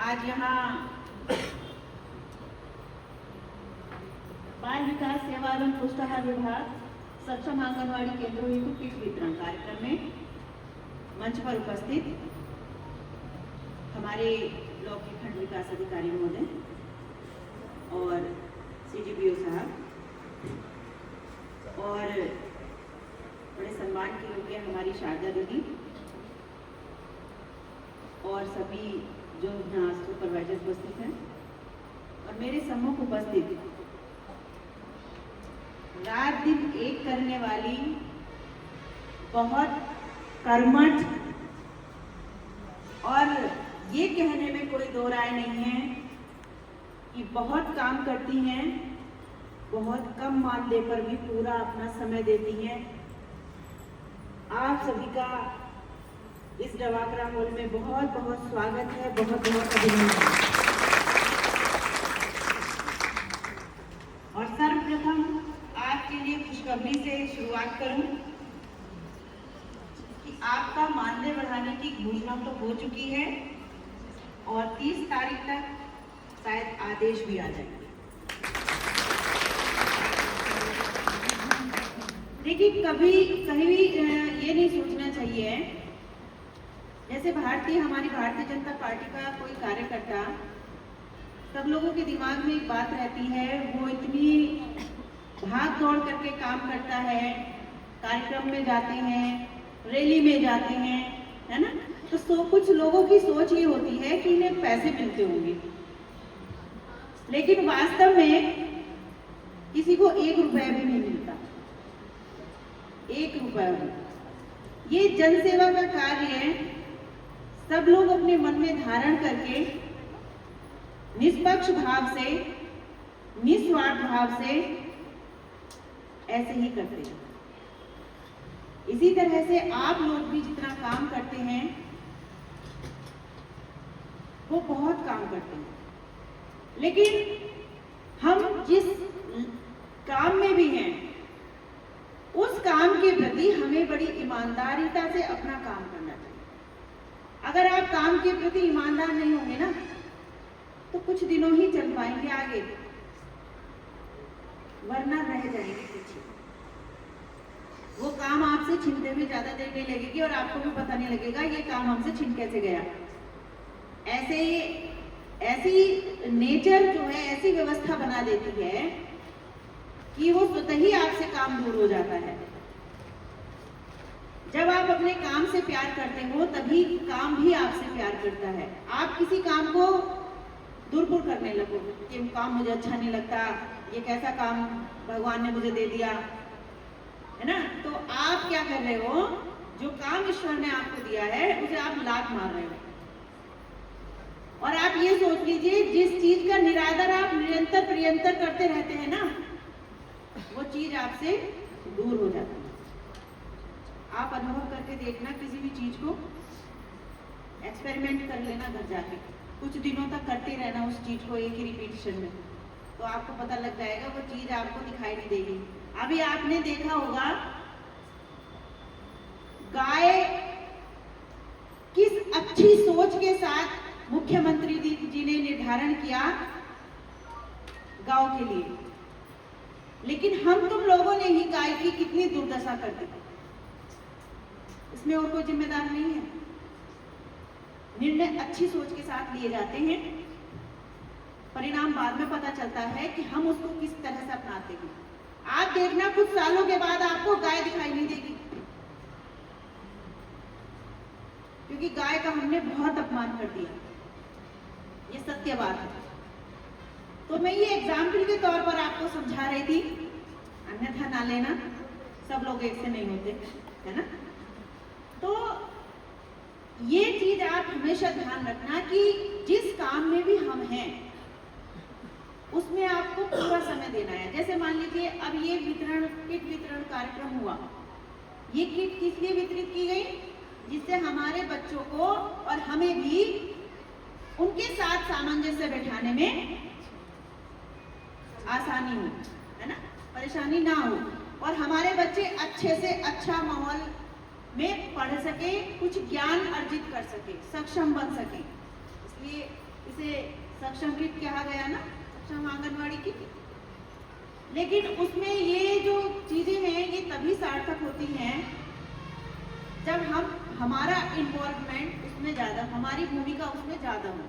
आज यहाँ बाल विकास सेवा एवं पुष्टाहार विभाग सक्षम आंगनवाड़ी केंद्रों हेतु किट वितरण कार्यक्रम में मंच पर उपस्थित हमारे ब्लॉक के खंड विकास अधिकारी महोदय और CDPO साहब और बड़े सम्मान के योग्य हमारी शारदा दीदी और सभी जो यहाँ सुपरवाइजर उपस्थित हैं और मेरे सम्मुख उपस्थित रात दिन एक करने वाली बहुत कर्मठ और ये कहने में कोई दो राय नहीं है कि बहुत काम करती हैं, बहुत कम मानदेय पर भी पूरा अपना समय देती हैं। आप सभी का इस डवाकरा हॉल में बहुत बहुत स्वागत है, बहुत बहुत अभिनंदन। और सर्वप्रथम आपके लिए खुशखबरी से शुरुआत करूं कि आपका मानदेय बढ़ाने की घोषणा तो हो चुकी है और 30 तारीख तक शायद आदेश भी आ जाएंगे। देखिए, कहीं भी ये नहीं सोचना चाहिए जैसे हमारी भारतीय जनता पार्टी का कोई कार्यकर्ता, सब लोगों के दिमाग में एक बात रहती है, वो इतनी भाग दौड़ करके काम करता है, कार्यक्रम में जाते हैं, रैली में जाते हैं, है ना। तो कुछ लोगों की सोच ये होती है कि इन्हें पैसे मिलते होंगे, लेकिन वास्तव में किसी को 1 रुपया भी नहीं मिलता, 1 रुपया भी। ये जनसेवा का कार्य है, सब लोग अपने मन में धारण करके निष्पक्ष भाव से, निस्वार्थ भाव से ऐसे ही करते हैं। इसी तरह से आप लोग भी जितना काम करते हैं वो बहुत काम करते हैं, लेकिन हम जिस काम में भी हैं उस काम के प्रति हमें बड़ी ईमानदारिता से अपना काम करना चाहिए। अगर आप काम के प्रति ईमानदार नहीं होंगे ना तो कुछ दिनों ही चल पाएंगे आगे, वरना रह जाएंगे पीछे। वो काम आपसे छीनते हुए ज्यादा देर नहीं लगेगी और आपको भी पता नहीं लगेगा ये काम हमसे छीन कैसे गया। ऐसी नेचर जो है, ऐसी व्यवस्था बना देती है कि वो स्वतः ही आपसे काम दूर हो जाता है। जब आप अपने काम से प्यार करते हो तभी काम भी आपसे प्यार करता है। आप किसी काम को दूर करने लगो कि काम मुझे अच्छा नहीं लगता, ये कैसा काम भगवान ने मुझे दे दिया, है ना। तो आप क्या कर रहे हो, जो काम ईश्वर ने आपको दिया है उसे आप लात मार रहे हो। और आप ये सोच लीजिए, जिस चीज का निरादर आप निरंतर करते रहते हैं ना, वो चीज आपसे दूर हो जाती है। आप अनुभव करके देखना, किसी भी चीज को एक्सपेरिमेंट कर लेना घर जाके, कुछ दिनों तक करते रहना उस चीज को एक ही रिपीटिशन में, तो आपको पता लग जाएगा वो चीज आपको दिखाई नहीं देगी। अभी आपने देखा होगा गाय किस अच्छी सोच के साथ मुख्यमंत्री जी ने निर्धारण किया गांव के लिए, लेकिन हम तुम लोगों ने ही गाय की कितनी दुर्दशा कर दी। इसमें और कोई जिम्मेदार नहीं है। निर्णय अच्छी सोच के साथ लिए जाते हैं, परिणाम बाद में पता चलता है कि हम उसको किस तरह से अपनाते हैं। आप देखना, कुछ सालों के बाद आपको गाय दिखाई नहीं देगी, क्योंकि गाय का हमने बहुत अपमान कर दिया। ये सत्य बात है। तो मैं ये एग्जाम्पल के तौर पर आपको समझा रही थी, अन्यथा ना लेना, सब लोग एक से नहीं होते, है ना। तो ये चीज आप हमेशा ध्यान रखना कि जिस काम में भी हम हैं उसमें आपको पूरा समय देना है। जैसे मान लीजिए अब ये किट वितरण कार्यक्रम हुआ, ये किट किस लिए वितरित की गई, जिससे हमारे बच्चों को और हमें भी उनके साथ सामंजस्य बैठाने में आसानी हो, है ना, परेशानी ना हो, और हमारे बच्चे अच्छे से अच्छा माहौल में पढ़ सके, कुछ ज्ञान अर्जित कर सके, सक्षम बन सके। इसलिए इसे सक्षम किट कहा गया ना, सक्षम आंगनवाड़ी किट। लेकिन उसमें ये जो चीजें हैं ये तभी सार्थक होती हैं जब हमारा इन्वॉल्वमेंट उसमें ज़्यादा, हमारी भूमिका उसमें ज़्यादा हो।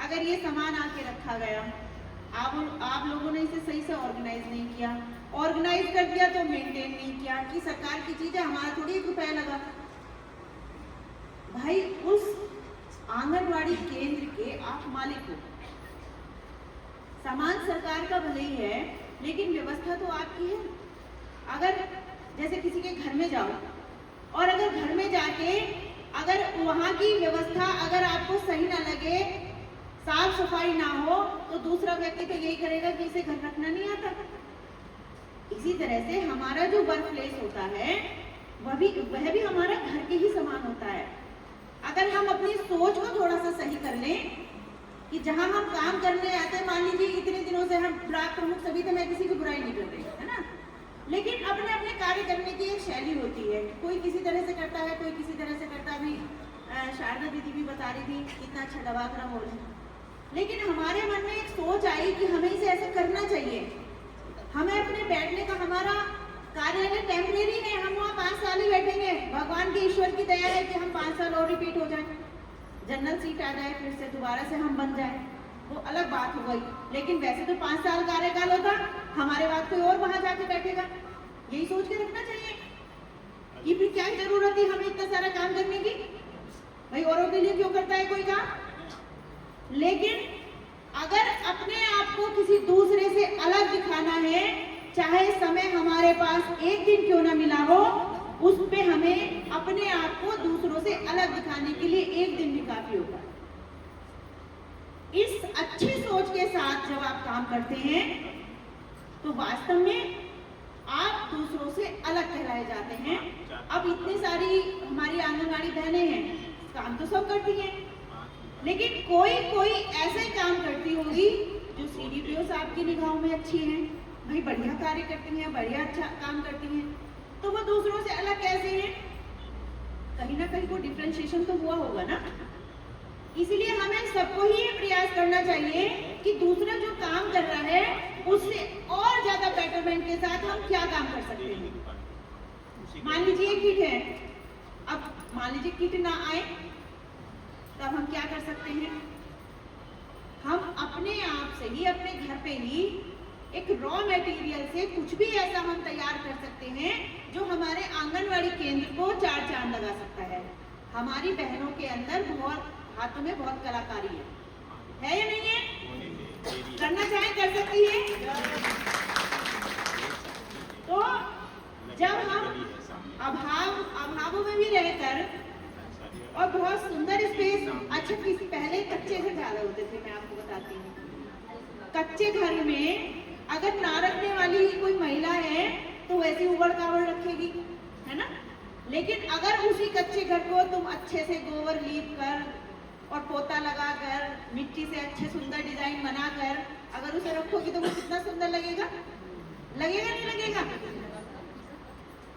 अगर ये सामान आके रखा गया, आप लोगों ने इसे सही से ऑर्गेनाइज नहीं किया, ऑर्गेनाइज कर दिया तो मेंटेन नहीं किया कि सरकार की चीज़ है, हमारा थोड़ी 1 रुपया लगा। भाई उस आंगनवाड़ी केंद्र के आप मालिक हो, सामान सरकार का भले ही है लेकिन व्यवस्था तो आपकी है। अगर जैसे किसी के घर में जाओ और अगर घर में जाके अगर वहाँ की व्यवस्था अगर आपको सही ना लगे, साफ सफाई ना हो, तो दूसरा व्यक्ति तो यही करेगा कि इसे घर रखना नहीं आता। इसी तरह से हमारा जो वर्क प्लेस होता है वह भी हमारा घर के ही समान होता है। अगर हम अपनी सोच को थोड़ा सा सही कर लें कि जहां हम काम करने आते हैं, मान लीजिए इतने दिनों से हम ब्लॉक प्रमुख सभी थे, मैं किसी की बुराई नहीं कर रही है ना, लेकिन अपने अपने कार्य करने की एक शैली होती है, कोई किसी तरह से करता है, कोई किसी तरह से करता है। अभी शारदा दीदी भी बता रही थी कितना अच्छा डबाकरा हो रहा है, लेकिन हमारे मन में एक सोच आई कि हमें इसे ऐसा करना चाहिए। हमें अपने बैठने का, हमारा कार्यालय टेम्परेरी है, हम वहाँ 5 साल ही बैठेंगे, भगवान की ईश्वर की दया है कि हम 5 साल और रिपीट हो जाए, जनरल सीट आ जाए, फिर से दोबारा से हम बन जाए, वो अलग बात हो गई। लेकिन वैसे तो 5 साल कार्यकाल होता, हमारे बाद कोई और वहां जाके बैठेगा, यही सोच के रखना चाहिए कि फिर क्या जरूरत है हमें इतना सारा काम करने की, भाई औरों के लिए क्यों करता है कोई काम। लेकिन अगर अपने आप को किसी दूसरे से अलग दिखाना है, चाहे समय हमारे पास 1 दिन क्यों ना मिला हो, उस पे हमें अपने आप को दूसरों से अलग दिखाने के लिए 1 दिन भी काफी होगा। इस अच्छी सोच के साथ जब आप काम करते हैं तो वास्तव में आप दूसरों से अलग कहलाए जाते हैं। अब इतनी सारी हमारी आंगनवाड़ी बहनें हैं, काम तो सब करती हैं, लेकिन कोई ऐसे काम करती होगी जो CDPO साहब की निगाहों में अच्छी हैं, भाई बढ़िया कार्य करती हैं, बढ़िया अच्छा काम करती हैं, तो वो दूसरों से अलग कैसे हैं? कहीं ना कहीं वो डिफरेंशिएशन तो हुआ होगा ना। इसीलिए हमें सबको ही ये प्रयास करना चाहिए कि दूसरा जो काम कर रहा है उससे और ज्यादा बेटरमेंट के साथ हम क्या काम कर सकते हैं। मान लीजिए किट है, अब मान लीजिए किट ना आए तब हम क्या कर सकते हैं? हम अपने आप से ही अपने घर पे ही एक रॉ मटेरियल से कुछ भी ऐसा हम तैयार कर सकते हैं जो हमारे आंगनवाड़ी केंद्र को 4 चांद लगा सकता है। हमारी बहनों के अंदर बहुत, हाथों में बहुत कलाकारी है या नहीं है? करना चाहे कर सकती है। तो जब हम अभावों में भी रहकर और बहुत सुंदर स्पेस, अच्छा किसी पहले कच्चे घर ज्यादा होते थे, मैं आपको बताती हूँ। कच्चे घर में अगर ना रखने वाली ही कोई महिला है तो वैसे उबड़ खाबड़ रखेगी, है ना। लेकिन अगर उसी कच्चे घर को तुम अच्छे से गोबर लीप कर और पोता लगा कर, मिट्टी से अच्छे सुंदर डिजाइन बनाकर अगर उसे रखोगी तो वो कितना सुंदर लगेगा, लगेगा नहीं लगेगा?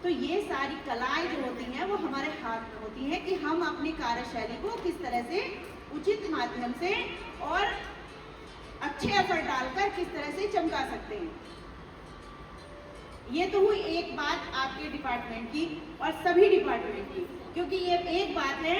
तो ये सारी कलाएं जो होती हैं वो हमारे हाथ में होती हैं कि हम अपनी कार्यशैली को किस तरह से उचित माध्यम से और अच्छे एफर्ट डालकर किस तरह से चमका सकते हैं। ये तो हुई एक बात आपके डिपार्टमेंट की और सभी डिपार्टमेंट की, क्योंकि ये एक बात है